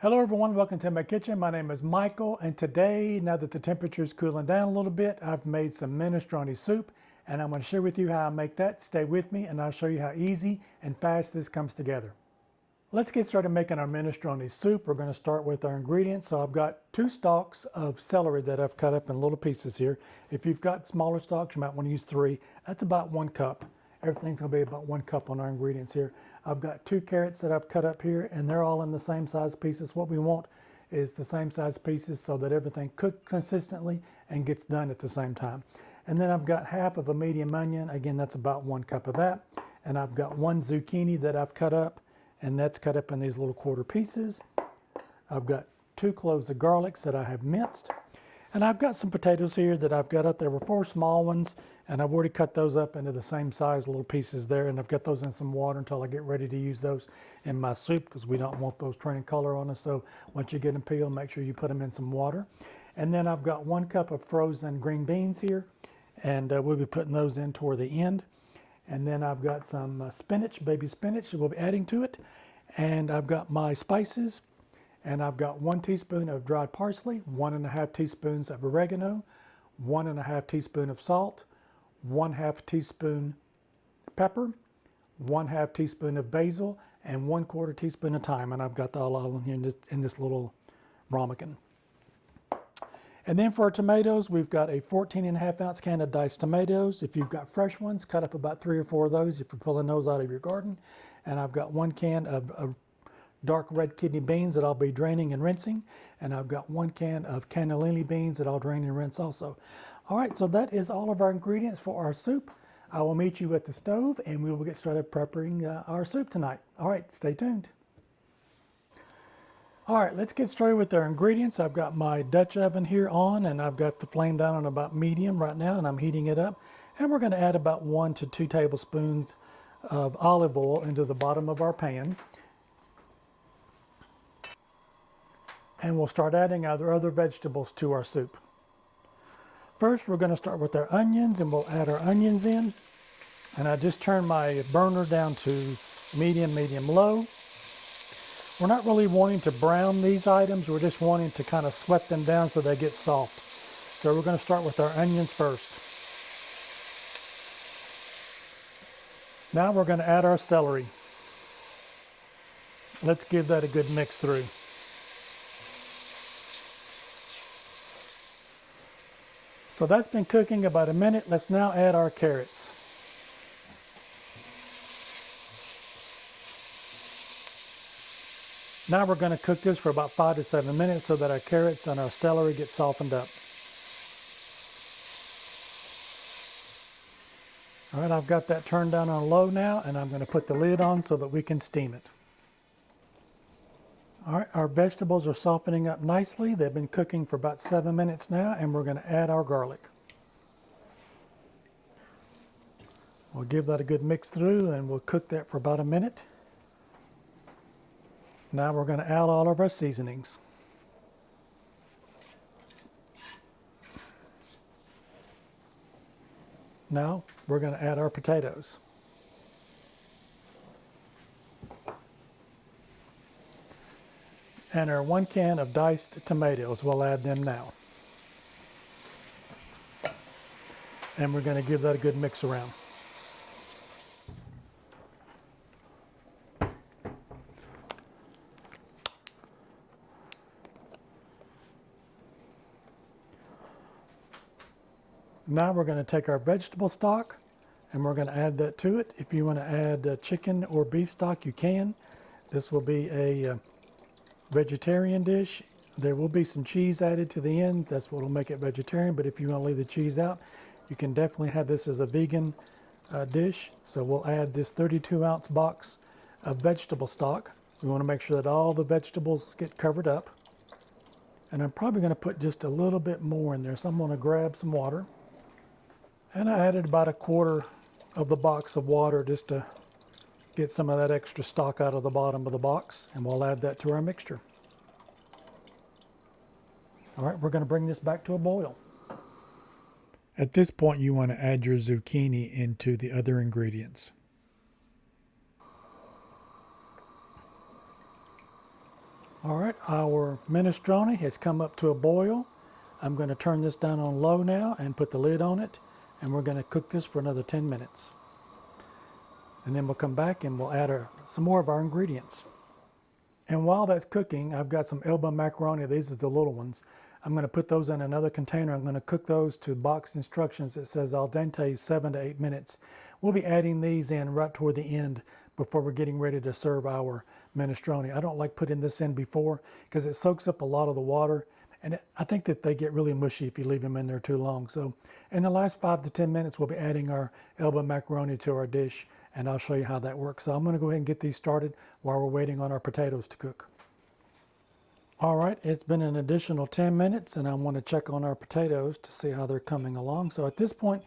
Hello everyone, welcome to my kitchen. My name is Michael, and today, now that the temperature is cooling down a little bit, I've made some minestrone soup, and I'm going to share with you how I make that. Stay with me and I'll show you how easy and fast this comes together. Let's get started making our minestrone soup. We're going to start with our ingredients. So I've got 2 stalks of celery that I've cut up in little pieces here. If you've got smaller stalks, you might want to use 3. That's about 1 cup. Everything's going to be about 1 cup on our ingredients here. I've got 2 carrots that I've cut up here, and they're all in the same size pieces. What we want is the same size pieces so that everything cooks consistently and gets done at the same time. And then I've got half of a medium onion. Again, that's about 1 cup of that. And I've got 1 zucchini that I've cut up, and that's cut up in these little quarter pieces. I've got 2 cloves of garlic that I have minced. And I've got some potatoes here that I've got up. There were 4 small ones, and I've already cut those up into the same size little pieces there, and I've got those in some water until I get ready to use those in my soup, because we don't want those turning color on us. So once you get them peeled, make sure you put them in some water. And then I've got 1 cup of frozen green beans here, and we'll be putting those in toward the end. And then I've got some spinach, baby spinach, that we'll be adding to it. And I've got my spices, and I've got 1 teaspoon of dried parsley, 1½ teaspoons of oregano, 1½ teaspoon of salt, 1/2 teaspoon pepper, 1/2 teaspoon of basil, and 1/4 teaspoon of thyme. And I've got that all in here in this little ramekin. And then for our tomatoes, we've got a 14½ ounce can of diced tomatoes. If you've got fresh ones, cut up about 3 or 4 of those if you're pulling those out of your garden. And I've got 1 can of dark red kidney beans that I'll be draining and rinsing. And I've got 1 can of cannelloni beans that I'll drain and rinse also. All right, so that is all of our ingredients for our soup. I will meet you at the stove, and we will get started preparing our soup tonight. All right, stay tuned. All right, let's get started with our ingredients. I've got my Dutch oven here on, and I've got the flame down on about medium right now, and I'm heating it up. And we're going to add about 1 to 2 tablespoons of olive oil into the bottom of our pan. And we'll start adding our other vegetables to our soup. First, we're going to start with our onions, and we'll add our onions in. And I just turned my burner down to medium, low. We're not really wanting to brown these items. We're just wanting to kind of sweat them down so they get soft. So we're going to start with our onions first. Now we're going to add our celery. Let's give that a good mix through. So that's been cooking about a minute. Let's now add our carrots. Now we're going to cook this for about 5 to 7 minutes so that our carrots and our celery get softened up. All right, I've got that turned down on low now, and I'm going to put the lid on so that we can steam it. All right, our vegetables are softening up nicely. They've been cooking for about 7 minutes now, and we're going to add our garlic. We'll give that a good mix through, and we'll cook that for about a minute. Now we're going to add all of our seasonings. Now we're going to add our potatoes. And our 1 can of diced tomatoes, we'll add them now. And we're going to give that a good mix around. Now we're going to take our vegetable stock, and we're going to add that to it. If you want to add chicken or beef stock, you can. This will be a vegetarian dish. There will be some cheese added to the end. That's what will make it vegetarian, but if you want to leave the cheese out, you can definitely have this as a vegan dish. So we'll add this 32-ounce box of vegetable stock. We want to make sure that all the vegetables get covered up. And I'm probably going to put just a little bit more in there, so I'm going to grab some water. And I added about 1/4 of the box of water just to get some of that extra stock out of the bottom of the box, and we'll add that to our mixture. All right, we're going to bring this back to a boil. At this point, you want to add your zucchini into the other ingredients. All right, our minestrone has come up to a boil. I'm going to turn this down on low now and put the lid on it, and we're going to cook this for another 10 minutes. And then we'll come back and we'll add some more of our ingredients. And while that's cooking, I've got some elbow macaroni. These are the little ones. I'm going to put those in another container. I'm going to cook those to box instructions that says al dente 7 to 8 minutes. We'll be adding these in right toward the end before we're getting ready to serve our minestrone. I don't like putting this in before because it soaks up a lot of the water, and I think that they get really mushy if you leave them in there too long. So in the last 5 to 10 minutes, we'll be adding our elbow macaroni to our dish, and I'll show you how that works. So I'm going to go ahead and get these started while we're waiting on our potatoes to cook. All right, it's been an additional 10 minutes, and I want to check on our potatoes to see how they're coming along. So at this point,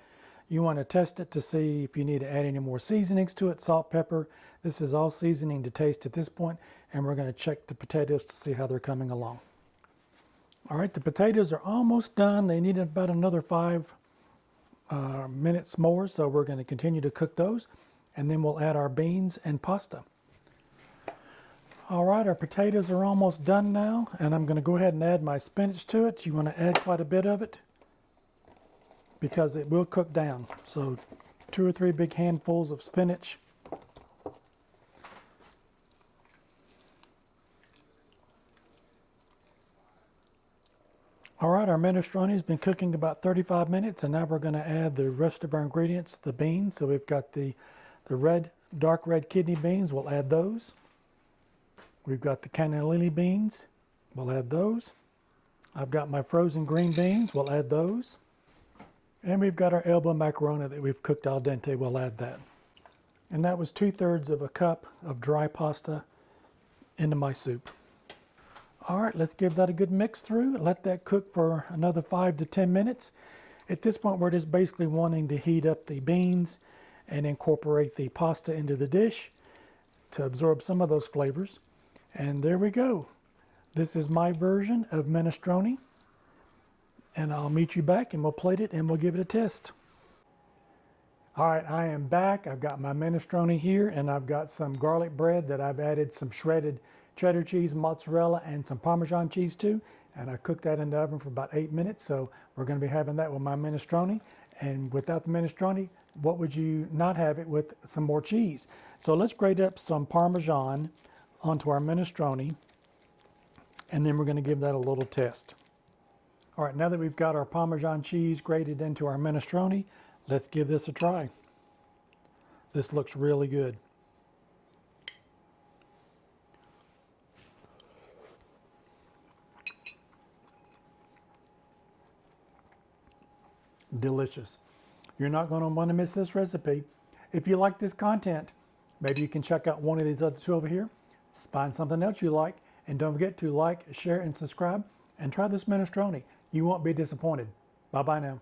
you want to test it to see if you need to add any more seasonings to it, salt, pepper. This is all seasoning to taste at this point, and we're going to check the potatoes to see how they're coming along. All right, the potatoes are almost done. They need about another 5 minutes more, so we're going to continue to cook those, and then we'll add our beans and pasta. All right, our potatoes are almost done now, and I'm going to go ahead and add my spinach to it. You want to add quite a bit of it because it will cook down. So 2 or 3 big handfuls of spinach. All right, our minestrone has been cooking about 35 minutes, and now we're going to add the rest of our ingredients, the beans. So we've got the dark red kidney beans. We'll add those. We've got the cannelloni beans. We'll add those. I've got my frozen green beans. We'll add those. And we've got our elbow macaroni that we've cooked al dente. We'll add that. And that was 2/3 of a cup of dry pasta into my soup. All right, let's give that a good mix through. Let that cook for another 5 to 10 minutes. At this point, we're just basically wanting to heat up the beans and incorporate the pasta into the dish to absorb some of those flavors. And there we go. This is my version of minestrone. And I'll meet you back and we'll plate it and we'll give it a test. All right, I am back. I've got my minestrone here, and I've got some garlic bread that I've added some shredded cheddar cheese, mozzarella, and some Parmesan cheese to. And I cooked that in the oven for about 8 minutes. So we're going to be having that with my minestrone. And without the minestrone, what would you not have it with some more cheese? So let's grate up some Parmesan onto our minestrone, and then we're going to give that a little test. All right, now that we've got our Parmesan cheese grated into our minestrone, let's give this a try. This looks really good. Delicious. You're not going to want to miss this recipe. If you like this content, maybe you can check out one of these other 2 over here. Find something else you like, and don't forget to like, share, and subscribe, and try this minestrone. You won't be disappointed. Bye-bye now.